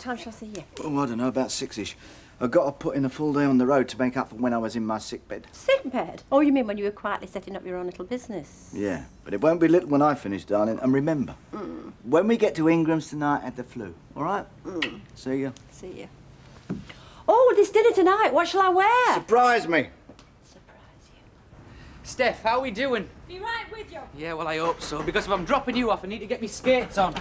time shall I see you? Oh, I don't know, about 6-ish. I've got to put in a full day on the road to make up for when I was in my sick bed. Sick bed? Oh, you mean when you were quietly setting up your own little business? Yeah, but it won't be little when I finish, darling. And remember, when we get to Ingram's tonight at the Flu, all right? See you. See you. Oh, this dinner tonight, what shall I wear? Surprise me. Surprise you. Steph, how are we doing? Be right with you. Yeah, well, I hope so, because if I'm dropping you off, I need to get my skates on.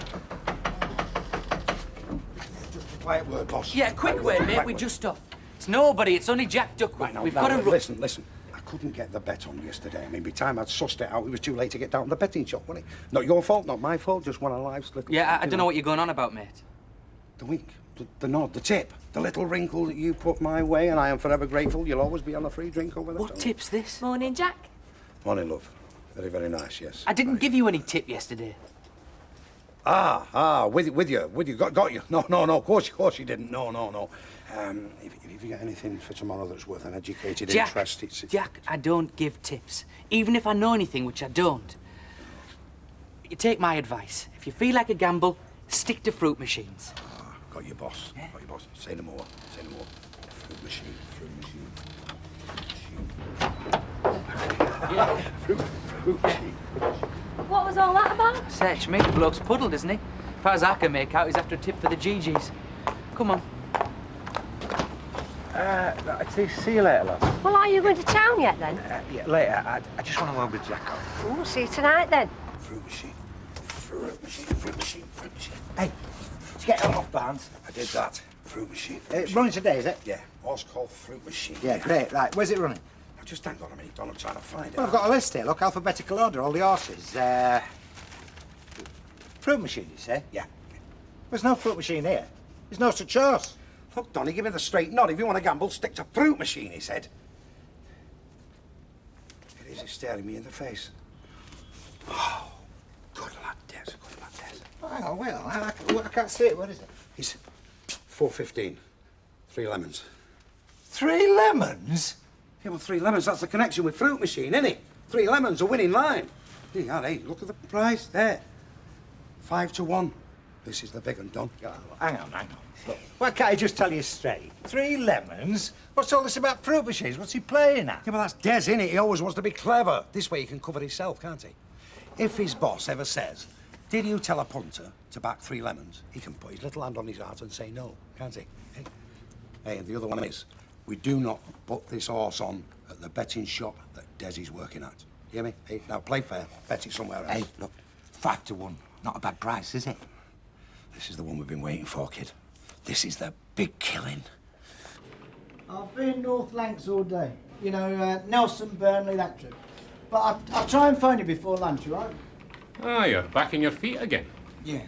Quiet word, boss. Yeah, quick word, mate, we're just off. It's nobody, it's only Jack Duckworth. Right, now, We've got to... Listen. I couldn't get the bet on yesterday. I mean, by the time I'd sussed it out, it was too late to get down to the betting shop, wasn't it? Not your fault, not my fault, just one of life's little... Yeah, I don't know what you're going on about, mate. The wink, the nod, the tip, the little wrinkle that you put my way, and I am forever grateful. You'll always be on a free drink over there. What tip's this? Morning, Jack. Morning, love. Very, very nice, yes. I didn't give you any tip yesterday. With you. Got you. No, of course you didn't. No. If you get anything for tomorrow that's worth an educated interest, it's... Jack, I don't give tips. Even if I know anything, which I don't. You take my advice. If you feel like a gamble, stick to fruit machines. Got your boss. Yeah? Got your boss. Say no more. Fruit machine. Yeah. Fruit machine. What was all that about? Search me, the bloke's puddled, isn't he? As far as I can make out, he's after a tip for the GGs. Come on. See you later, love. Well, are you going to town yet, then? Yeah, later. I just want to word with Jack. Oh, see you tonight, then. Fruit machine. Hey, did you get it off, Barnes? I did that. Fruit machine. It's running today, is it? Yeah, what's called fruit machine. Yeah, great. Right, where's it running? Just hang on a minute, Don. I'm trying to find it. Well, I've got a list here. Look, alphabetical order, all the horses. Fruit machine, you say? Yeah. There's no fruit machine here. There's no such horse. Look, Donny, give me the straight nod. If you want to gamble, stick to fruit machine, he said. It is, he's staring me in the face. Oh, good lad, Des. Oh, hang on, wait. I can't see it. What is it? He's 4.15. 3 lemons. 3 lemons? Yeah, well, 3 lemons, that's the connection with fruit machine, isn't it? 3 lemons, a winning line. Yeah, hey, look at the price there. 5 to 1. This is the big one, Don. Oh, hang on. Look, why can't he just tell you straight? 3 lemons? What's all this about fruit machines? What's he playing at? Yeah, but that's Des, innit? He always wants to be clever. This way he can cover himself, can't he? If his boss ever says, did you tell a punter to back 3 lemons, he can put his little hand on his heart and say no, can't he? Hey, and the other one is, we do not put this horse on at the betting shop that Des is working at. You hear me? Hey, now play fair. Bet it somewhere else. Hey, look, 5 to 1. Not a bad price, is it? This is the one we've been waiting for, kid. This is the big killing. I've been North Lancs all day. You know, Nelson, Burnley, that trip. But I'll try and phone you before lunch, all right? Ah, you're back on your feet again. Yeah.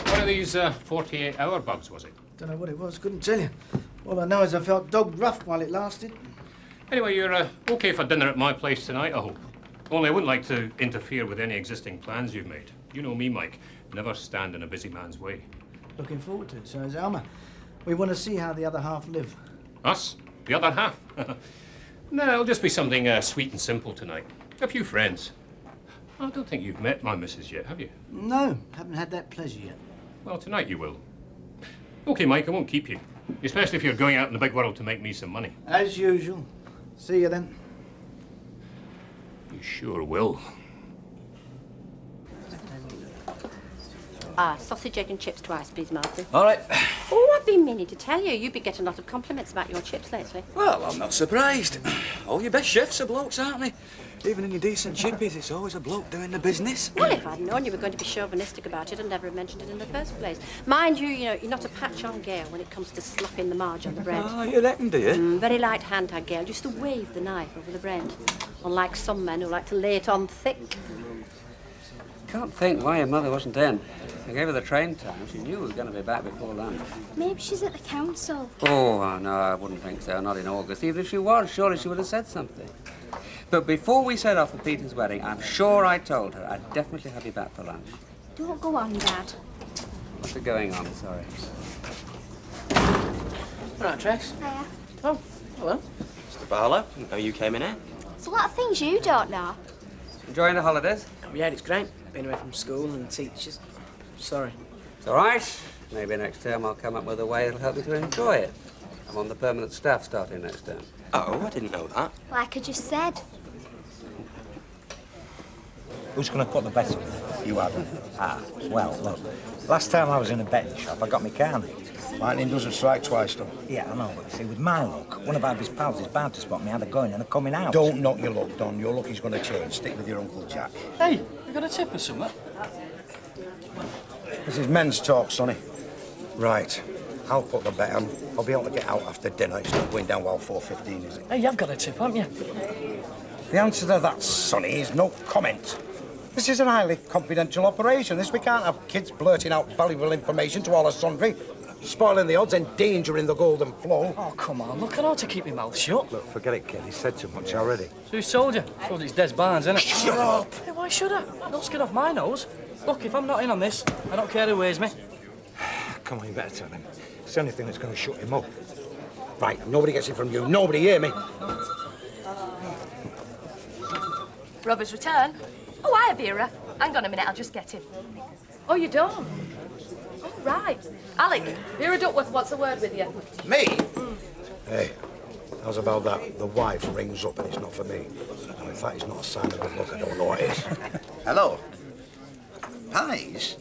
One of these 48-hour bugs, was it? Don't know what it was, couldn't tell you. All I know is I felt dog rough while it lasted. Anyway, you're okay for dinner at my place tonight, I hope. Only I wouldn't like to interfere with any existing plans you've made. You know me, Mike. Never stand in a busy man's way. Looking forward to it, so is Alma. We want to see how the other half live. Us? The other half? No, it'll just be something sweet and simple tonight. A few friends. I don't think you've met my missus yet, have you? No, haven't had that pleasure yet. Well, tonight you will. Okay, Mike, I won't keep you. Especially if you're going out in the big world to make me some money. As usual. See you then. You sure will. Sausage, egg and chips twice, please, Martin. All right. Oh, I've been meaning to tell you. You've been getting a lot of compliments about your chips lately. Well, I'm not surprised. All your best chefs are blokes, aren't they? Even in your decent chippies, it's always a bloke doing the business. Well, if I'd known you were going to be chauvinistic about it, I'd never have mentioned it in the first place. Mind you, you're not a patch on Gail when it comes to slopping the marge on the bread. Oh, you reckon, do you? Very light hand had Gail, just to wave the knife over the bread. Unlike some men who like to lay it on thick. Can't think why your mother wasn't in. I gave her the train time. She knew we were going to be back before lunch. Maybe she's at the council. Oh, no, I wouldn't think so. Not in August. Even if she was, surely she would have said something. But before we set off for Peter's wedding, I'm sure I told her I'd definitely have you back for lunch. Don't go on, Dad. What's going on? Sorry. Right, Trace. Hiya. Oh, hello. Mr. Barlow, didn't know you came in here. There's a lot of things you don't know. Enjoying the holidays? Yeah, it's great. Been away from school and teachers. Sorry. It's all right. Maybe next term I'll come up with a way that'll help me to enjoy it. I'm on the permanent staff starting next term. Oh, I didn't know that. Like I just said. Who's going to put the bet on? You haven't. Ah, well, look. Last time I was in a betting shop, I got my car nicked. Lightning doesn't strike twice, though. Yeah, I know, but see, with my luck, one of Abby's pals is bound to spot me either going in or coming out. Don't knock your luck, Don. Your luck is going to change. Stick with your Uncle Jack. Hey, you got a tip or something? This is men's talk, Sonny. Right. I'll put the bet on. I'll be able to get out after dinner. It's not going down well 4:15, is it? Hey, you've got a tip, haven't you? The answer to that, Sonny, is no comment. This is a highly confidential operation. We can't have kids blurting out valuable information to all and sundry, spoiling the odds, endangering the golden flow. Oh, come on. Look, I know how to keep my mouth shut. Look, forget it, kid. He said too much already. So who's told you? Told it's Des Barnes, innit? Shut up! Hey, why should I? Don't skin off my nose. Look, if I'm not in on this, I don't care who weighs me. Come on, you better tell him. It's the only thing that's going to shut him up. Right, nobody gets it from you. Nobody hear me. Robert's return? Oh, hi, Vera. Hang on a minute, I'll just get him. Oh, you don't? Oh, right. Alec, Vera Duckworth wants a word with you. Me? Hey, how's about that? The wife rings up and it's not for me. And if that is not a sign of good luck, I don't know what is. Hello. Pies?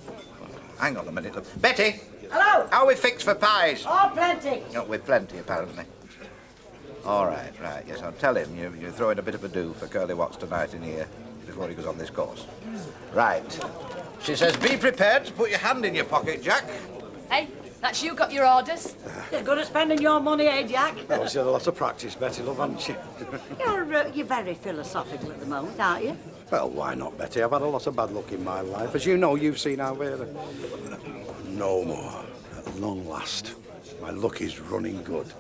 Hang on a minute. Look. Betty! Hello? How are we fixed for pies? Oh, plenty. Oh, we're plenty, apparently. All right, right. Yes, I'll tell him you're throwing a bit of a do for Curly Watts tonight in here before he goes on this course. Right. She says, be prepared to put your hand in your pocket, Jack. Hey, that's you got your orders? You're good at spending your money, eh, Jack? Well, she's had a lot of practice, Betty, love, hasn't she? You're very philosophical at the moment, aren't you? Well, why not, Betty? I've had a lot of bad luck in my life. As you know, you've seen how Vera. No more. At long last. My luck is running good.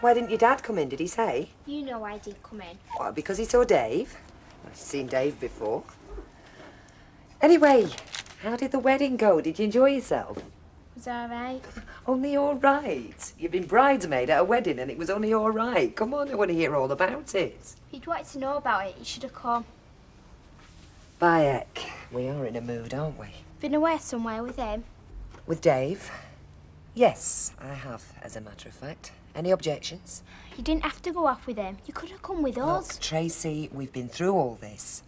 Why didn't your dad come in, did he say? You know I did come in. Well, because he saw Dave. I've seen Dave before. Anyway, how did the wedding go? Did you enjoy yourself? Was that all right? Only all right. You've been bridesmaid at a wedding and it was only all right. Come on, I want to hear all about it. If you'd wanted to know about it, you should have come. Bayek, we are in a mood, aren't we? Been away somewhere with him? With Dave? Yes, I have, as a matter of fact. Any objections? You didn't have to go off with him. You could have come with us. Look, Tracy, we've been through all this.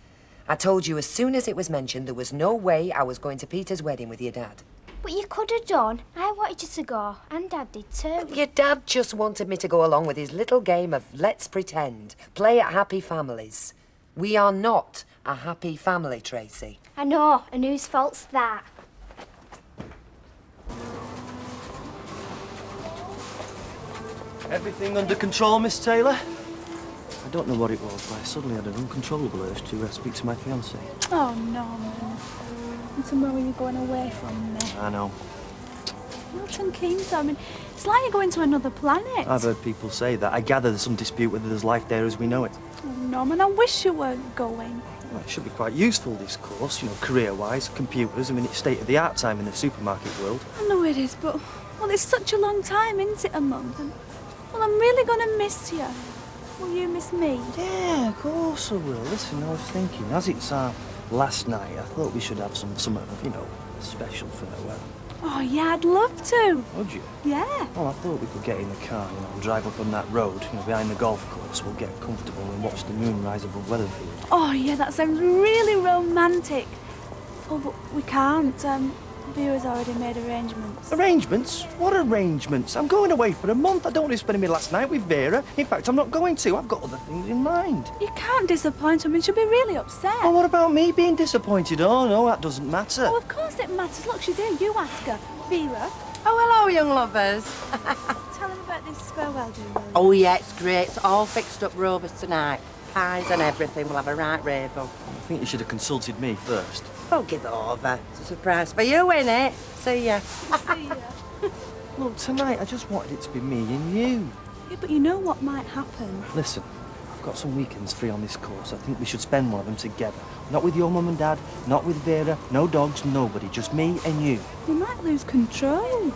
I told you as soon as it was mentioned there was no way I was going to Peter's wedding with your dad. But you could have done. I wanted you to go, and Dad did too. Your dad just wanted me to go along with his little game of let's pretend, play at happy families. We are not a happy family, Tracy. I know, and whose fault's that? Everything under control, Miss Taylor? I don't know what it was, but I suddenly had an uncontrollable urge to speak to my fiancée. Oh, Norman. And somewhere where you're going away from me. I know. Milton Keynes, I mean, it's like you're going to another planet. I've heard people say that. I gather there's some dispute whether there's life there as we know it. Oh, Norman, I wish you weren't going. Well, it should be quite useful, this course, you know, career-wise, computers. I mean, it's state-of-the-art time in the supermarket world. I know it is, but, well, it's such a long time, isn't it, a month? And, well, I'm really going to miss you. Will you miss me? Yeah, of course I will. Listen, I was thinking, as it's our last night, I thought we should have something, you know, special farewell. Oh, yeah, I'd love to. Would you? Yeah. Well, I thought we could get in the car, you know, and drive up on that road, you know, behind the golf course. We'll get comfortable and watch the moon rise above Weatherfield. Oh, yeah, that sounds really romantic. Oh, but we can't. Vera's already made arrangements. Arrangements? What arrangements? I'm going away for a month. I don't want to spend my last night with Vera. In fact, I'm not going to. I've got other things in mind. You can't disappoint her. I mean, she'll be really upset. Well, what about me being disappointed? Oh, no, that doesn't matter. Oh, of course it matters. Look, she's here. You ask her. Vera. Oh, hello, young lovers. Tell him about this farewell do, will you? Oh, yeah, it's great. It's all fixed up rovers tonight. Pies and everything. We'll have a right rave of. I think you should have consulted me first. Oh, give it over. It's a surprise for you, innit? See ya. See ya. Look, tonight I just wanted it to be me and you. Yeah, but you know what might happen. Listen, I've got some weekends free on this course. I think we should spend one of them together. Not with your mum and dad, not with Vera, no dogs, nobody. Just me and you. You might lose control.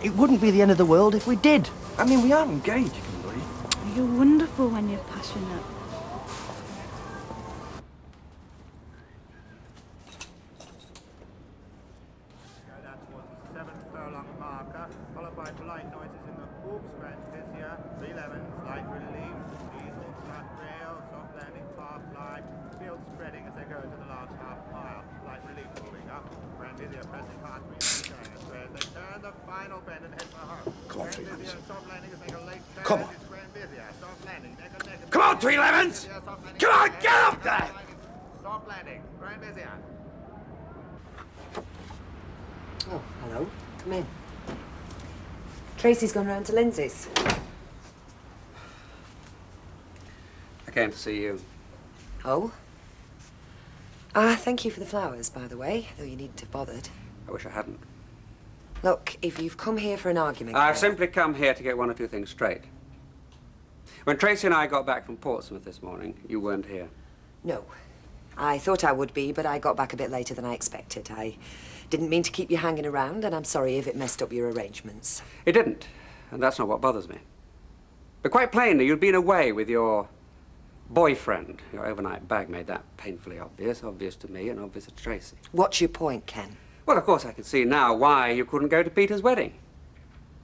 It wouldn't be the end of the world if we did. I mean, we are engaged, you can believe. You're wonderful when you're passionate. Come on, 3 lemons. Come on. Come on, 3 lemons! Come on, get up there! Soft landing. Grand Vizier. Oh, hello. Come in. Tracy's gone round to Lindsay's. I came to see you. Oh? Thank you for the flowers, by the way, though you needn't have bothered. I wish I hadn't. Look, if you've come here for an argument... I've simply come here to get one or two things straight. When Tracy and I got back from Portsmouth this morning, you weren't here. No. I thought I would be, but I got back a bit later than I expected. I didn't mean to keep you hanging around, and I'm sorry if it messed up your arrangements. It didn't, and that's not what bothers me. But quite plainly, you'd been away with your boyfriend. Your overnight bag made that painfully obvious to me and obvious to Tracy. What's your point, Ken? Well, of course, I can see now why you couldn't go to Peter's wedding.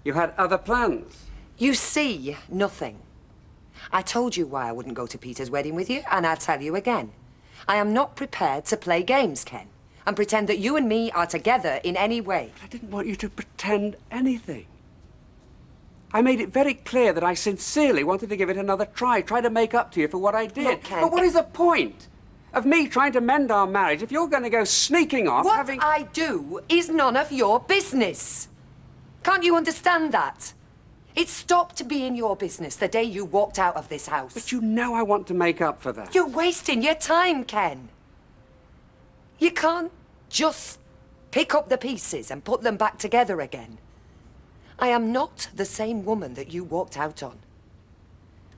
You had other plans. You see nothing. I told you why I wouldn't go to Peter's wedding with you, and I'll tell you again. I am not prepared to play games, Ken, and pretend that you and me are together in any way. But I didn't want you to pretend anything. I made it very clear that I sincerely wanted to give it another try to make up to you for what I did. Look, Ken, but what is the point of me trying to mend our marriage if you're going to go sneaking off What I do is none of your business. Can't you understand that? It stopped being your business the day you walked out of this house. But you know I want to make up for that. You're wasting your time, Ken. You can't just pick up the pieces and put them back together again. I am not the same woman that you walked out on.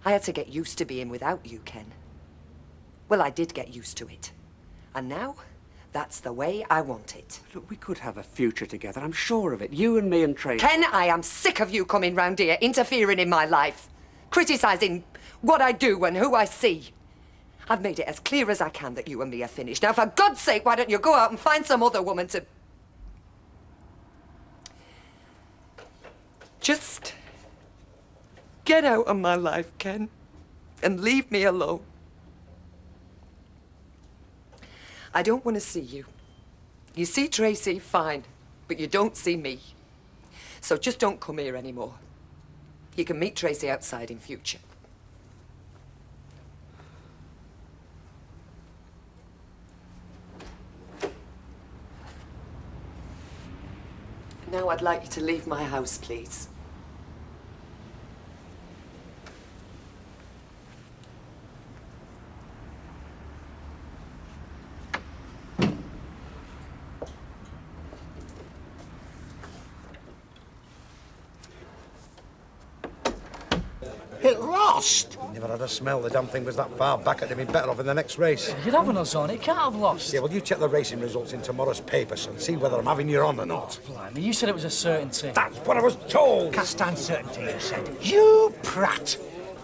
I had to get used to being without you, Ken. Well, I did get used to it. And now, that's the way I want it. Look, we could have a future together, I'm sure of it. You and me and Tracy. Ken, I am sick of you coming round here, interfering in my life, criticising what I do and who I see. I've made it as clear as I can that you and me are finished. Now, for God's sake, why don't you go out and find some other woman to... Just get out of my life, Ken, and leave me alone. I don't want to see you. You see Tracy, fine, but you don't see me. So just don't come here anymore. You can meet Tracy outside in future. Now I'd like you to leave my house, please. It lost! Never had a smell. The damn thing was that far back. I'd have been better off in the next race. You're having us on. It can't have lost. Yeah, well, you check the racing results in tomorrow's paper, son. See whether I'm having you on or not. Blimey, you said it was a certainty. That's what I was told. Cast uncertainty, you said. You prat.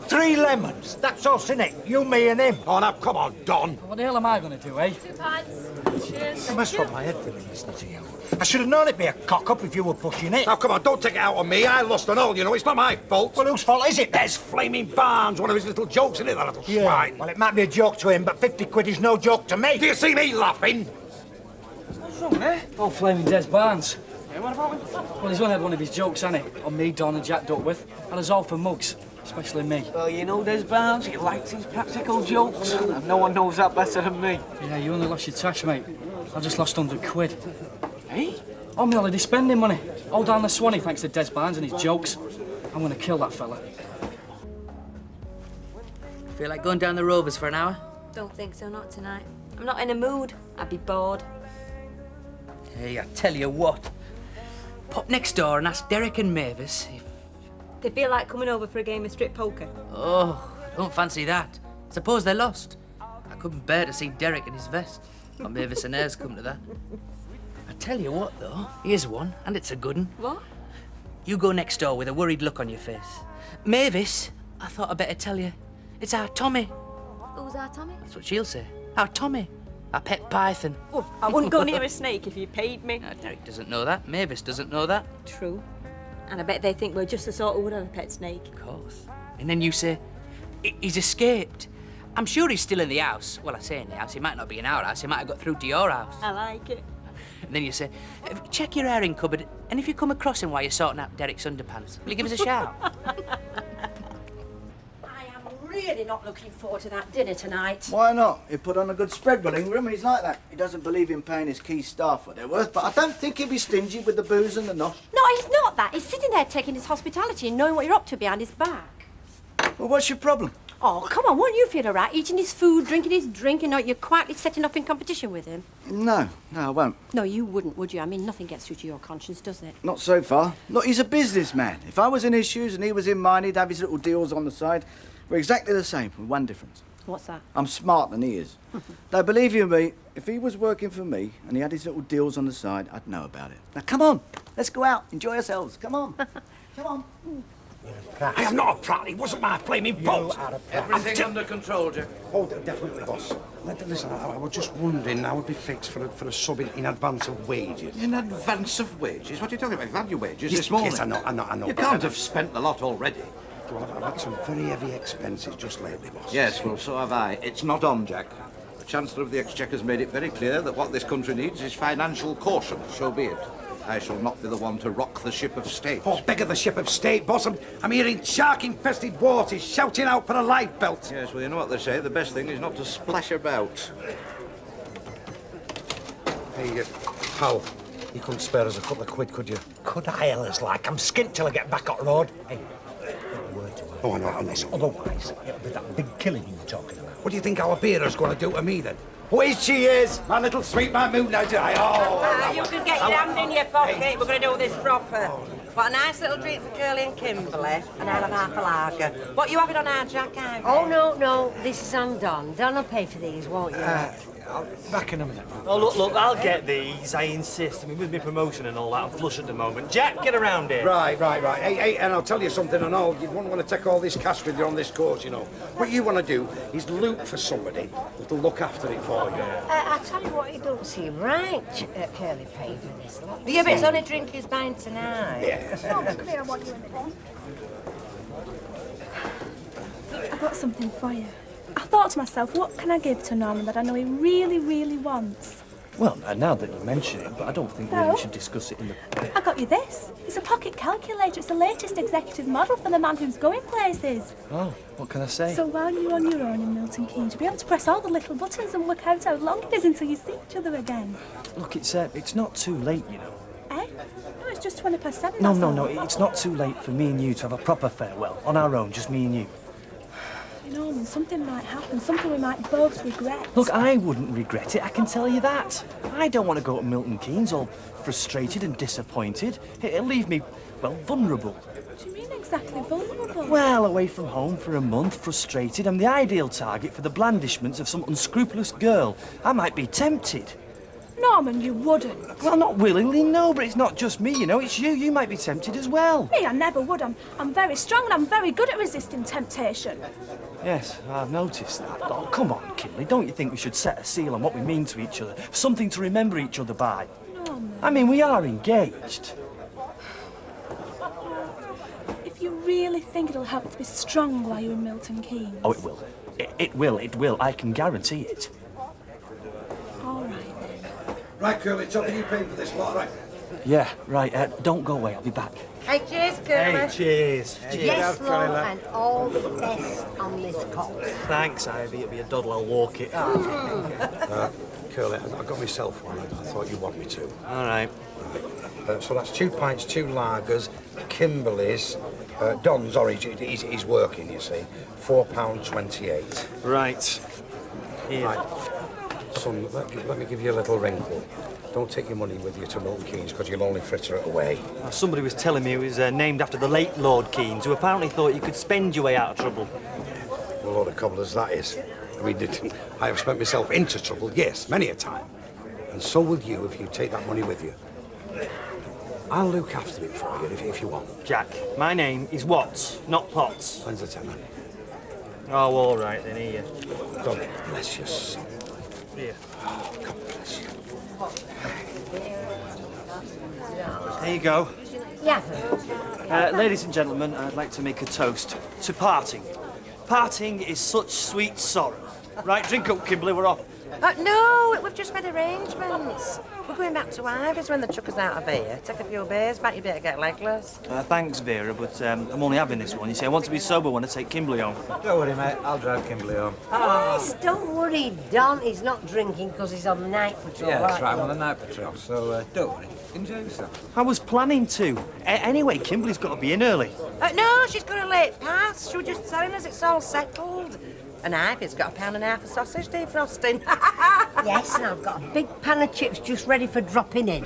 3 lemons. That's us, innit? You, me and him. Oh, now, come on, Don. What the hell am I going to do, eh? 2 pints. Cheers. I must put my head feeling listening to you. I should have known it'd be a cock-up if you were pushing it. Now, come on, don't take it out on me. I lost and all, you know. It's not my fault. Well, whose fault is it? There's Flaming Barnes, one of his little jokes in it, that little swine. Well, it might be a joke to him, but 50 quid is no joke to me. Do you see me laughing? wrong there? Oh, flaming Des Barnes. Yeah, what about him? Well, he's only had one of his jokes, hasn't he? On me, Don and Jack Duckworth. And us all for mugs, especially me. Well, you know Des Barnes, he likes his practical jokes. And no one knows that better than me. Yeah, you only lost your tash, mate. I've just lost 100 quid. Hey? Oh, my holiday spending money. All down the Swanee thanks to Des Barnes and his jokes. I'm going to kill that fella. Feel like going down the Rovers for an hour? Don't think so, not tonight. I'm not in a mood. I'd be bored. Hey, I tell you what. Pop next door and ask Derek and Mavis if... They feel like coming over for a game of strip poker. Oh, I don't fancy that. Suppose they're lost. I couldn't bear to see Derek in his vest. Or Mavis and hers come to that. I tell you what, though. Here's one, and it's a good one. What? You go next door with a worried look on your face. Mavis, I thought I'd better tell you. It's our Tommy. Who's our Tommy? That's what she'll say. Our Tommy. Our pet python. Oh, I wouldn't go near a snake if you paid me. Derek doesn't know that. Mavis doesn't know that. True. And I bet they think we're just the sort who would have a pet snake. Of course. And then you say, he's escaped. I'm sure he's still in the house. Well, I say in the house. He might not be in our house. He might have got through to your house. I like it. And then you say, check your airing cupboard, and if you come across him while you're sorting out Derek's underpants, will you give us a shout? Really not looking forward to that dinner tonight. Why not? He put on a good spread, well, Ingram. He's like that. He doesn't believe in paying his key staff what they're worth, but I don't think he'll be stingy with the booze and the nosh. No, he's not that. He's sitting there taking his hospitality and knowing what you're up to behind his back. Well, what's your problem? Oh, come on, won't you feel all right? Eating his food, drinking his drink, and not you're quietly setting up in competition with him? No, I won't. No, you wouldn't, would you? I mean, nothing gets through to your conscience, does it? Not so far. Look, he's a businessman. If I was in his shoes and he was in mine, he'd have his little deals on the side. We're exactly the same, with one difference. What's that? I'm smarter than he is. Now, believe you me, if he was working for me and he had his little deals on the side, I'd know about it. Now, come on. Let's go out. Enjoy ourselves. Come on. Come on. I am not a prat. It wasn't my flaming fault. Everything under control, Jack. Oh, definitely, boss. Listen, I was just wondering how would be fixed for a sub in advance of wages. In advance of wages? What are you talking about? You've had your wages Yes, this morning. yes, I know. You can't have spent a lot already. Well, I've had some very heavy expenses just lately, boss. Yes, well, so have I. It's not on, Jack. The Chancellor of the Exchequer's made it very clear that what this country needs is financial caution. So be it. I shall not be the one to rock the ship of state. Oh, beggar the ship of state, boss. I'm here in shark-infested waters, shouting out for a lifebelt. Yes, well, you know what they say. The best thing is not to splash about. Hey, pal, you couldn't spare us a couple of quid, could you? Could I, Ellis, like? I'm skint till I get back on the road. Hey, word to her. Oh, I know. Otherwise, it'll be that big killing you were talking about. What do you think our beerer's going to do to me, then? Whiz she is! My little sweet, my moon now, Oh! You can get your hand in your pocket. We're going to do this proper. Got a nice little drink for Curly and Kimberly, and I'll have half a lager. What you having on our Jack? Oh, no, this is undone. Don will pay for these, won't you? I'll back in a minute. Oh, look, I'll get these, I insist. I mean, with my promotion and all that, I'm flush at the moment. Jack, get around here. Right. Hey, and I'll tell you something and all. You wouldn't want to take all this cash with you on this course, you know. What you want to do is look for somebody that'll look after it for you. I tell you what, it don't seem right, Curly paid for this lot. Yeah, but it's only drink he's buying tonight. Yes. I want you in a minute. I've got something for you. I thought to myself, what can I give to Norman that I know he really, really wants? Well, now that you mention it, but I don't think we should discuss it in the... I got you this. It's a pocket calculator. It's the latest executive model for the man who's going places. Oh, what can I say? So while you're on your own in Milton Keynes, you'll be able to press all the little buttons and work out how long it is until you see each other again. Look, it's not too late, you know. Eh? No, it's just 20 past 7. No, it's not too late for me and you to have a proper farewell, on our own, just me and you. Norman, something might happen, something we might both regret. Look, I wouldn't regret it, I can tell you that. I don't want to go to Milton Keynes all frustrated and disappointed. It'll leave me, well, vulnerable. What do you mean exactly vulnerable? Well, away from home for a month, frustrated. I'm the ideal target for the blandishments of some unscrupulous girl. I might be tempted. Norman, you wouldn't. Well, not willingly, no, but it's not just me, you know, it's you. You might be tempted as well. Me, I never would. I'm very strong and I'm very good at resisting temptation. Yes, I've noticed that. Oh, come on, Kinley, don't you think we should set a seal on what we mean to each other? Something to remember each other by? Norman. I mean, we are engaged. If you really think it'll help to be strong while you're in Milton Keynes. Oh, it will. It will. I can guarantee it. All right, then. Right, Curly, top of you paying for this lot, right? Yeah, right. Don't go away. I'll be back. Hey, cheers, Curly. Hey, cheers. Yes, love, and all the best on this course. Thanks, Ivy. It'll be a doddle. I'll walk it. Curly, I got myself one. I thought you'd want me to. All right. So that's 2 pints, 2 lagers, Kimberley's, Don's orange. He's working, you see. £4.28. Right. Here. Right. Son, let me give you a little wrinkle. Don't take your money with you to Milton Keynes because you'll only fritter it away. Somebody was telling me it was named after the late Lord Keynes, who apparently thought you could spend your way out of trouble. A lot of cobblers, that is. I mean, I have spent myself into trouble, yes, many a time. And so will you if you take that money with you. I'll look after it for you if you want. Jack, my name is Watts, not Potts. When's the tenner? Oh, all right then, here. God bless your son. Here. Oh, God bless you. There you go. Yeah. Ladies and gentlemen, I'd like to make a toast to parting. Parting is such sweet sorrow. Right, drink up, Kimberley, we're off. No, we've just made arrangements. We're going back to Ivy's when the chuck us out of here. Take a few beers, back you better get legless. Thanks, Vera, but I'm only having this one. You see, I want to be sober when I take Kimberley home. Don't worry, mate. I'll drive Kimberley home. Yes, don't worry, Don. He's not drinking because he's on the night patrol. Yeah, that's right. I'm on the night patrol, so don't worry. Enjoy yourself. I was planning to. Anyway, Kimberley's got to be in early. No, she's got a late pass. She was just telling us it's all settled. And Ivy's got £1.50 of sausage defrosting. Yes, and I've got a big pan of chips just ready for dropping in.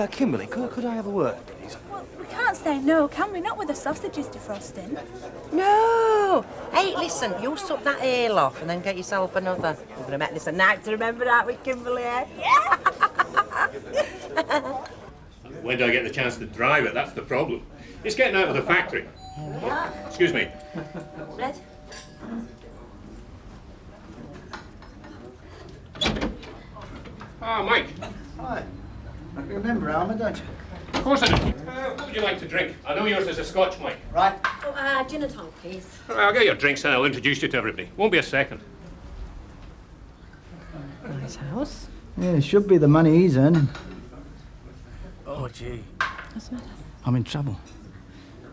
Kimberley, could I have a word, please? Well, we can't say no, can we? Not with the sausages defrosting. No! Hey, listen, you suck that ale off and then get yourself another. We're going to make this a night to remember, aren't we, Kimberley? Yeah! When do I get the chance to drive it? That's the problem. It's getting out of the factory. Excuse me. Red? Ah, Mike. Hi. You remember Alma, don't you? Of course I do. What would you like to drink? I know yours is a Scotch, Mike. Right. Oh, gin and tonic, please. All right, I'll get your drinks and I'll introduce you to everybody. Won't be a second. Nice house. Yeah, it should be the money he's earning. Oh, gee. What's the matter? I'm in trouble.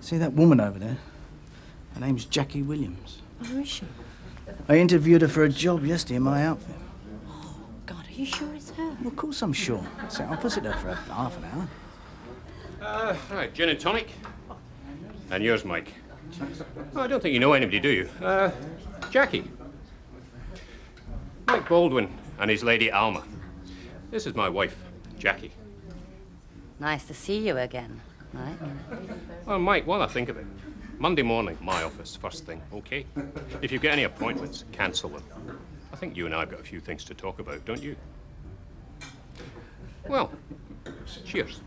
See that woman over there? Her name's Jackie Williams. Oh, who is she? I interviewed her for a job yesterday in my outfit. God, are you sure it's her? Well, of course I'm sure. So I'll visit her for half an hour. Right, gin and tonic. And yours, Mike. Oh, I don't think you know anybody, do you? Jackie. Mike Baldwin and his lady Alma. This is my wife, Jackie. Nice to see you again, Mike. Well, Mike, while I think of it, Monday morning, my office, first thing, okay? If you get any appointments, cancel them. I think you and I have got a few things to talk about, don't you? Well, cheers.